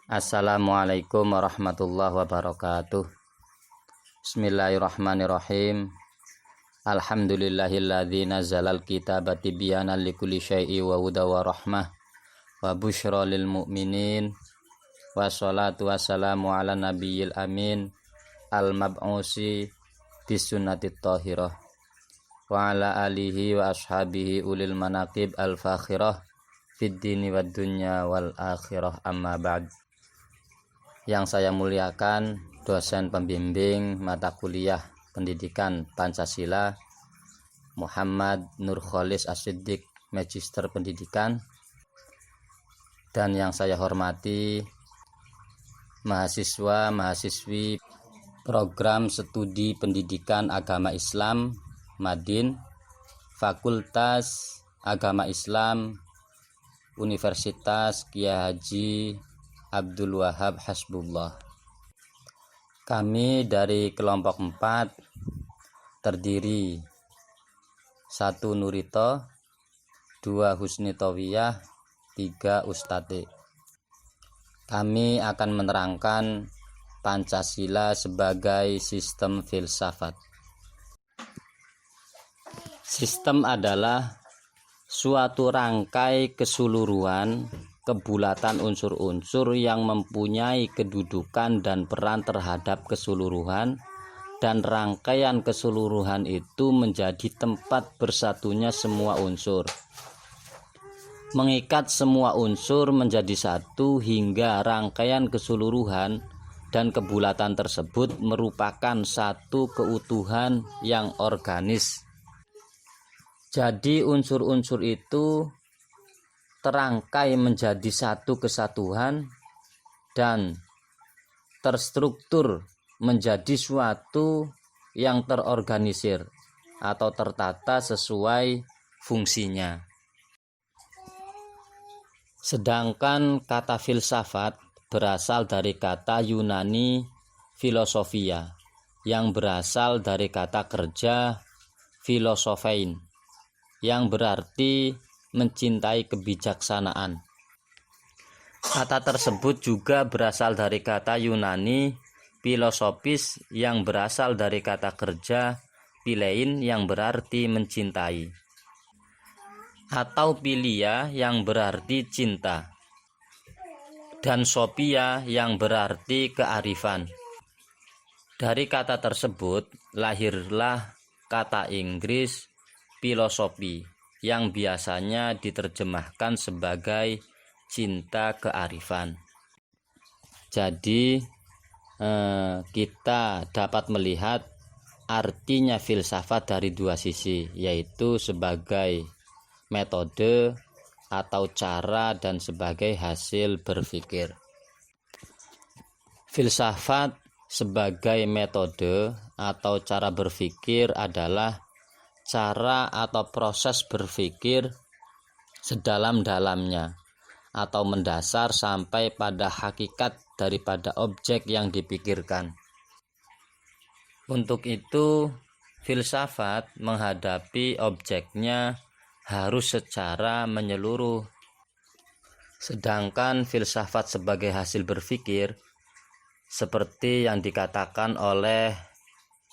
Assalamualaikum warahmatullahi wabarakatuh. Bismillahirrahmanirrahim. Alhamdulillahilladzi nazzalal kitaba tibyanan likulli syai'i wa huda wa rahmah wa busyra lil mu'minin. Wassalatu wassalamu ala nabiyyil amin al mab'usi bisunnatit thahirah wa ala alihi wa ashabihi ulil manaqib al fakhirah fid dini wad dunya wal akhirah, amma ba'd. Yang saya muliakan dosen pembimbing mata kuliah pendidikan Pancasila Muhammad Nurkholis As-Siddiq, Magister Pendidikan, dan yang saya hormati mahasiswa-mahasiswi program studi pendidikan agama Islam Madin, Fakultas Agama Islam Universitas Kiai Haji Abdul Wahab Hasbullah. Kami dari kelompok 4 terdiri 1 Nurito, 2 Husni Tawiyah, 3 Ustadz. Kami akan menerangkan Pancasila sebagai sistem filsafat. Sistem adalah suatu rangkai keseluruhan kebulatan unsur-unsur yang mempunyai kedudukan dan peran terhadap keseluruhan, dan rangkaian keseluruhan itu menjadi tempat bersatunya semua unsur, mengikat semua unsur menjadi satu hingga rangkaian keseluruhan dan kebulatan tersebut merupakan satu keutuhan yang organis. Jadi unsur-unsur itu terangkai menjadi satu kesatuan dan terstruktur menjadi suatu yang terorganisir atau tertata sesuai fungsinya. Sedangkan kata filsafat berasal dari kata Yunani filosofia yang berasal dari kata kerja filosofein yang berarti mencintai kebijaksanaan. Kata tersebut juga berasal dari kata Yunani filosofis yang berasal dari kata kerja philein yang berarti mencintai, atau philia yang berarti cinta, dan sophia yang berarti kearifan. Dari kata tersebut lahirlah kata Inggris filosofi yang biasanya diterjemahkan sebagai cinta kearifan. Jadi kita dapat melihat artinya filsafat dari dua sisi, yaitu sebagai metode atau cara dan sebagai hasil berpikir. Filsafat sebagai metode atau cara berpikir adalah cara atau proses berpikir sedalam-dalamnya atau mendasar sampai pada hakikat daripada objek yang dipikirkan. Untuk itu, filsafat menghadapi objeknya harus secara menyeluruh. Sedangkan filsafat sebagai hasil berpikir, seperti yang dikatakan oleh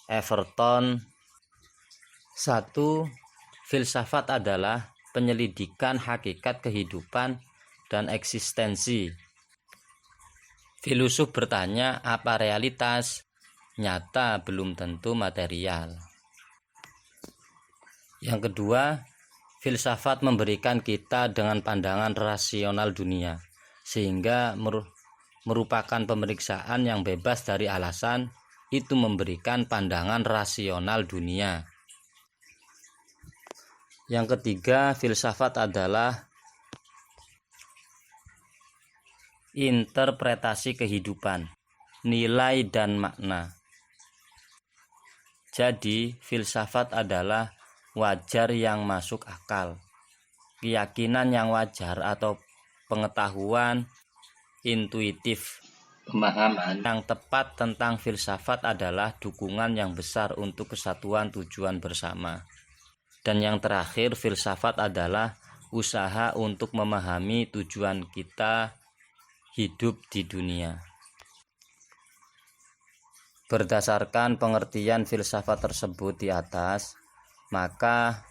Everton, 1. Filsafat adalah penyelidikan hakikat kehidupan dan eksistensi. Filosof bertanya, apa realitas? Nyata belum tentu material. Yang kedua, filsafat memberikan kita dengan pandangan rasional dunia, sehingga merupakan pemeriksaan yang bebas dari alasan. Itu memberikan pandangan rasional dunia. Yang ketiga, filsafat adalah interpretasi kehidupan, nilai dan makna. Jadi, filsafat adalah wajar yang masuk akal, keyakinan yang wajar atau pengetahuan intuitif. Pemahaman yang tepat tentang filsafat adalah dukungan yang besar untuk kesatuan tujuan bersama. Dan yang terakhir, filsafat adalah usaha untuk memahami tujuan kita hidup di dunia. Berdasarkan pengertian filsafat tersebut di atas, maka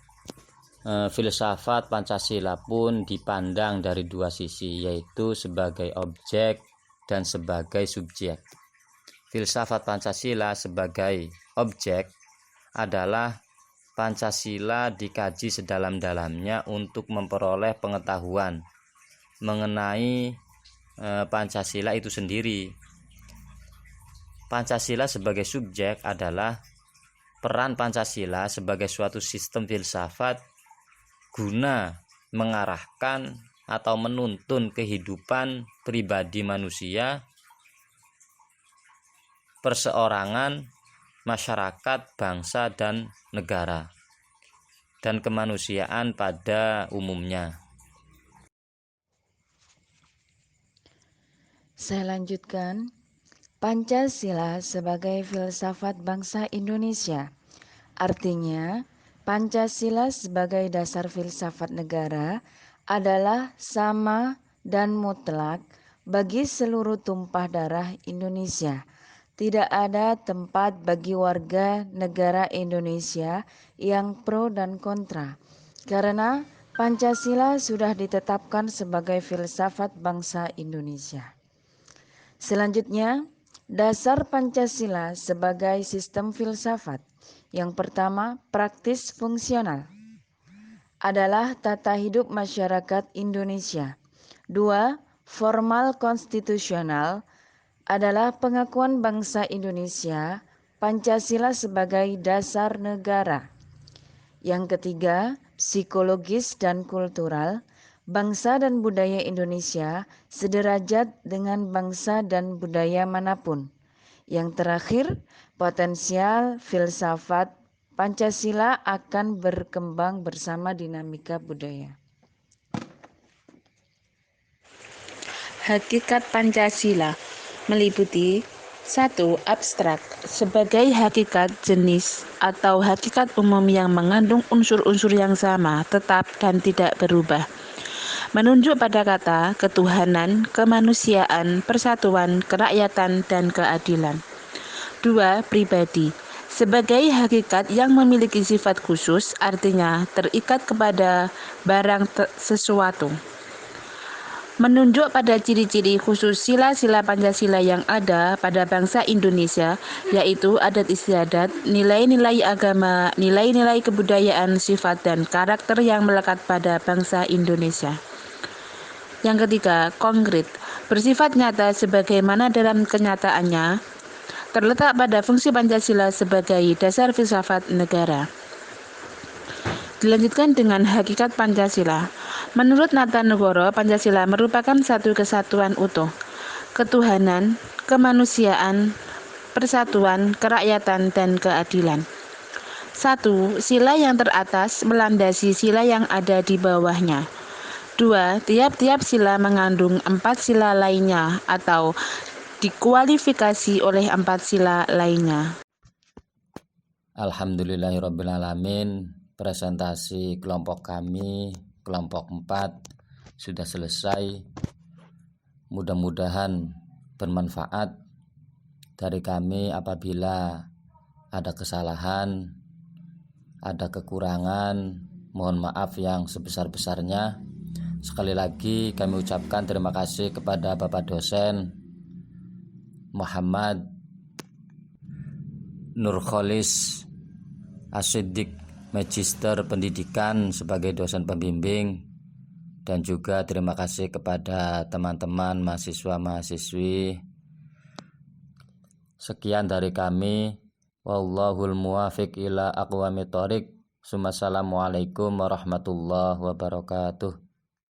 filsafat Pancasila pun dipandang dari dua sisi, yaitu sebagai objek dan sebagai subjek. Filsafat Pancasila sebagai objek adalah Pancasila dikaji sedalam-dalamnya untuk memperoleh pengetahuan mengenai Pancasila itu sendiri. Pancasila sebagai subjek adalah peran Pancasila sebagai suatu sistem filsafat guna mengarahkan atau menuntun kehidupan pribadi manusia, perseorangan, masyarakat, bangsa, dan negara, dan kemanusiaan pada umumnya. Saya lanjutkan. Pancasila sebagai filsafat bangsa Indonesia. Artinya, Pancasila sebagai dasar filsafat negara adalah sama dan mutlak bagi seluruh tumpah darah Indonesia. Tidak ada tempat bagi warga negara Indonesia yang pro dan kontra, karena Pancasila sudah ditetapkan sebagai filsafat bangsa Indonesia. Selanjutnya, dasar Pancasila sebagai sistem filsafat. Yang pertama, praktis fungsional adalah tata hidup masyarakat Indonesia. 2. Formal konstitusional adalah pengakuan bangsa Indonesia Pancasila sebagai dasar negara. Yang ketiga, psikologis dan kultural. Bangsa dan budaya Indonesia sederajat dengan bangsa dan budaya manapun. Yang terakhir, potensial filsafat Pancasila akan berkembang bersama dinamika budaya. Hakikat Pancasila meliputi 1. Abstrak sebagai hakikat jenis atau hakikat umum yang mengandung unsur-unsur yang sama, tetap dan tidak berubah. Menunjuk pada kata ketuhanan, kemanusiaan, persatuan, kerakyatan, dan keadilan. 2. Pribadi sebagai hakikat yang memiliki sifat khusus, artinya terikat kepada barang sesuatu. Menunjuk pada ciri-ciri khusus sila-sila Pancasila yang ada pada bangsa Indonesia, yaitu adat istiadat, nilai-nilai agama, nilai-nilai kebudayaan, sifat dan karakter yang melekat pada bangsa Indonesia. Yang ketiga, konkret, bersifat nyata sebagaimana dalam kenyataannya, terletak pada fungsi Pancasila sebagai dasar filsafat negara. Dilanjutkan dengan hakikat Pancasila. Menurut Nata Nugoro, Pancasila merupakan satu kesatuan utuh, ketuhanan, kemanusiaan, persatuan, kerakyatan, dan keadilan. 1. Sila yang teratas melandasi sila yang ada di bawahnya. 2. Tiap-tiap sila mengandung 4 sila lainnya atau dikualifikasi oleh 4 sila lainnya. Alhamdulillahirrabbilalamin. Presentasi kelompok kami, kelompok 4 sudah selesai. Mudah-mudahan bermanfaat. Dari kami apabila ada kesalahan, ada kekurangan, mohon maaf yang sebesar-besarnya. Sekali lagi kami ucapkan terima kasih kepada Bapak dosen Muhammad Nurkholis As-Siddiq, Magister Pendidikan sebagai dosen pembimbing, dan juga terima kasih kepada teman-teman mahasiswa-mahasiswi. Sekian dari kami. Wallahul muwafiq ila aqwamit thoriq. Assalamualaikum warahmatullahi wabarakatuh.